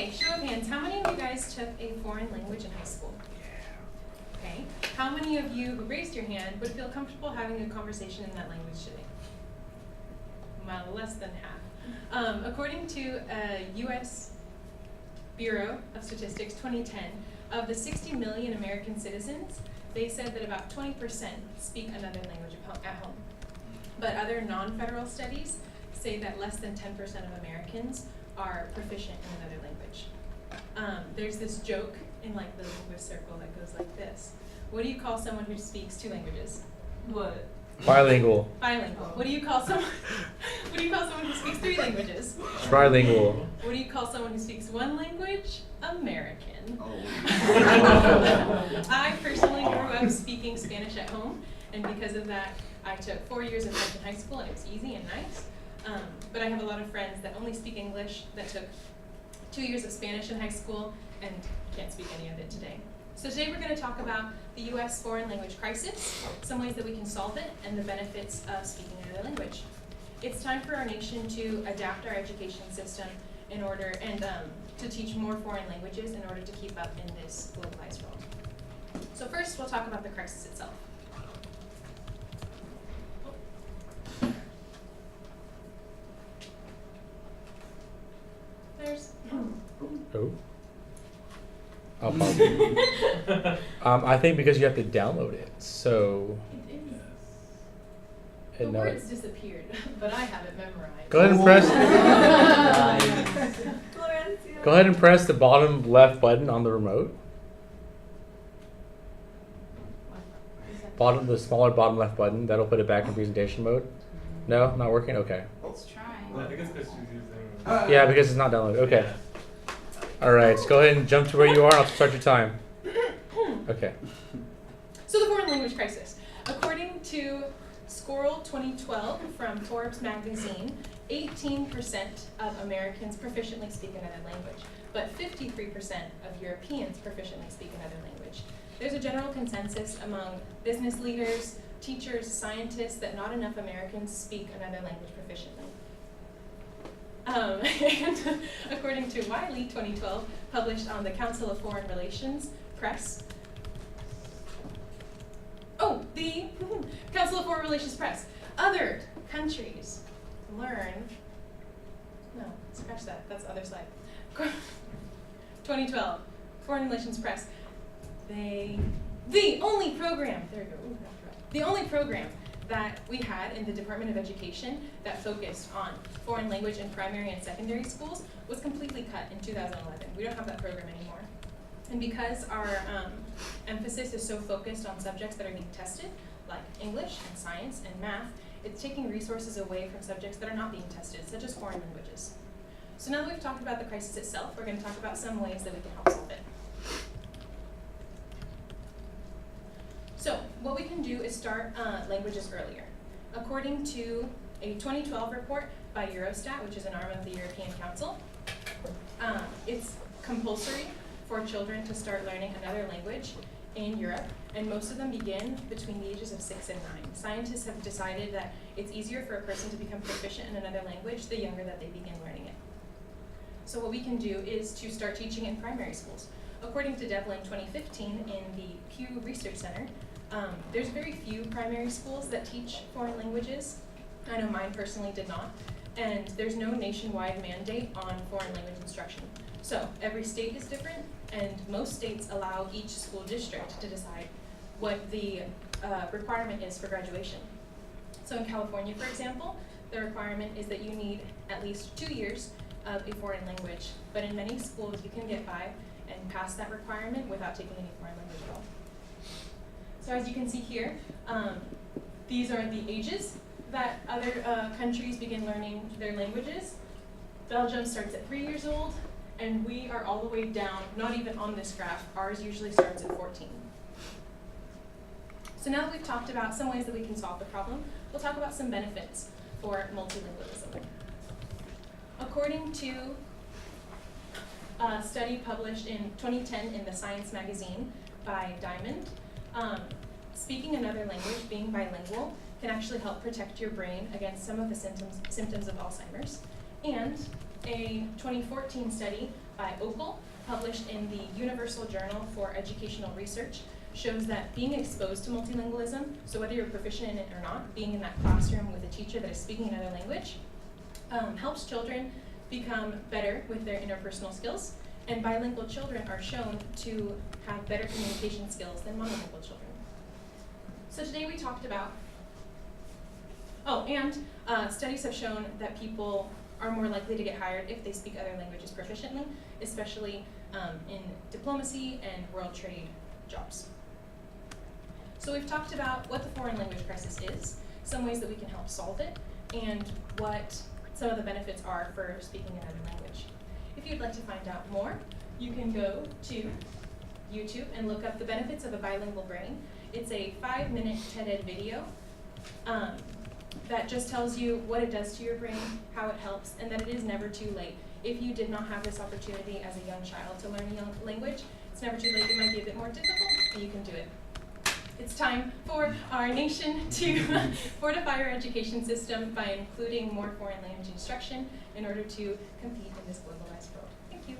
Okay, show of hands. How many of you guys took a foreign language in high school? Okay. How many of you who raised your hand would feel comfortable having a conversation in that language today? Well, less than half. According to U.S. Bureau of Statistics 2010, of the 60 million American citizens, they said that about 20% speak another language at home. But other non-federal studies say that less than 10% of Americans are proficient in another language. There's this joke in like the linguist circle that goes like this. What do you call someone who speaks 2 languages? What? Bilingual. Bilingual. What do you call someone who speaks 3 languages? Trilingual. What do you call someone who speaks 1 language? American. Oh. I personally grew up speaking Spanish at home, and because of that, I took 4 years of French in high school, and it was easy and nice. But I have a lot of friends that only speak English, that took 2 years of Spanish in high school, and can't speak any of it today. So today we're going to talk about the U.S. foreign language crisis, some ways that we can solve it, and the benefits of speaking another language. It's time for our nation to adapt our education system in order, and to teach more foreign languages in order to keep up in this globalized world. So first, we'll talk about the crisis itself. There's Oh. I'll pause. I think because you have to download it, so. the And words disappeared, but I have it memorized. Go ahead and press. Go ahead and press the bottom left button on the remote. The smaller bottom left button. That'll put it back in presentation mode. No, not working. Okay. Let's try. I think it's because she's using. Yeah, because it's not downloaded. Okay. All right. So go ahead and jump to where you are. I'll start your time. Okay. So the foreign language crisis. According to Squirrel 2012 from Forbes magazine, 18% of Americans proficiently speak another language, but 53% of Europeans proficiently speak another language. There's a general consensus among business leaders, teachers, scientists that not enough Americans speak another language proficiently. And according to Wiley 2012, published on the Council of Foreign Relations Press, the Council of Foreign Relations Press, other countries learn, no, scratch that, that's the other slide. 2012, Foreign Relations Press, the only program that we had in the Department of Education that focused on foreign language in primary and secondary schools was completely cut in 2011. We don't have that program anymore. And because our emphasis is so focused on subjects that are being tested, like English and science and math, it's taking resources away from subjects that are not being tested, such as foreign languages. So now that we've talked about the crisis itself, we're going to talk about some ways that we can help solve it. So what we can do is start languages earlier. According to a 2012 report by Eurostat, which is an arm of the European Council, it's compulsory for children to start learning another language in Europe, and most of them begin between the ages of 6 and 9. Scientists have decided that it's easier for a person to become proficient in another language the younger that they begin learning it. So what we can do is to start teaching in primary schools. According to Devlin 2015 in the Pew Research Center, there's very few primary schools that teach foreign languages. I know mine personally did not. And there's no nationwide mandate on foreign language instruction. So every state is different, and most states allow each school district to decide what the requirement is for graduation. So in California, for example, the requirement is that you need at least 2 years of a foreign language. But in many schools, you can get by and pass that requirement without taking any foreign language at all. So as you can see here, these are the ages that other countries begin learning their languages. Belgium starts at 3 years old, and we are all the way down, not even on this graph. Ours usually starts at 14. So now that we've talked about some ways that we can solve the problem, we'll talk about some benefits for multilingualism. According to a study published in 2010 in the Science magazine by Diamond, speaking another language, being bilingual, can actually help protect your brain against some of the symptoms of Alzheimer's. And A 2014 study by Okel, published in the Universal Journal for Educational Research, shows that being exposed to multilingualism, so whether you're proficient in it or not, being in that classroom with a teacher that is speaking another language, helps children become better with their interpersonal skills, and bilingual children are shown to have better communication skills than monolingual children. So today we talked about, studies have shown that people are more likely to get hired if they speak other languages proficiently, especially in diplomacy and world trade jobs. So we've talked about what the foreign language crisis is, some ways that we can help solve it, and what some of the benefits are for speaking another language. If you'd like to find out more, you can go to YouTube and look up the benefits of a bilingual brain. It's a 5-minute TED-Ed video that just tells you what it does to your brain, how it helps, and that it is never too late. If you did not have this opportunity as a young child to learn a young language, it's never too late. It might be a bit more difficult, but you can do it. It's time for our nation to fortify our education system by including more foreign language instruction in order to compete in this globalized world. Thank you.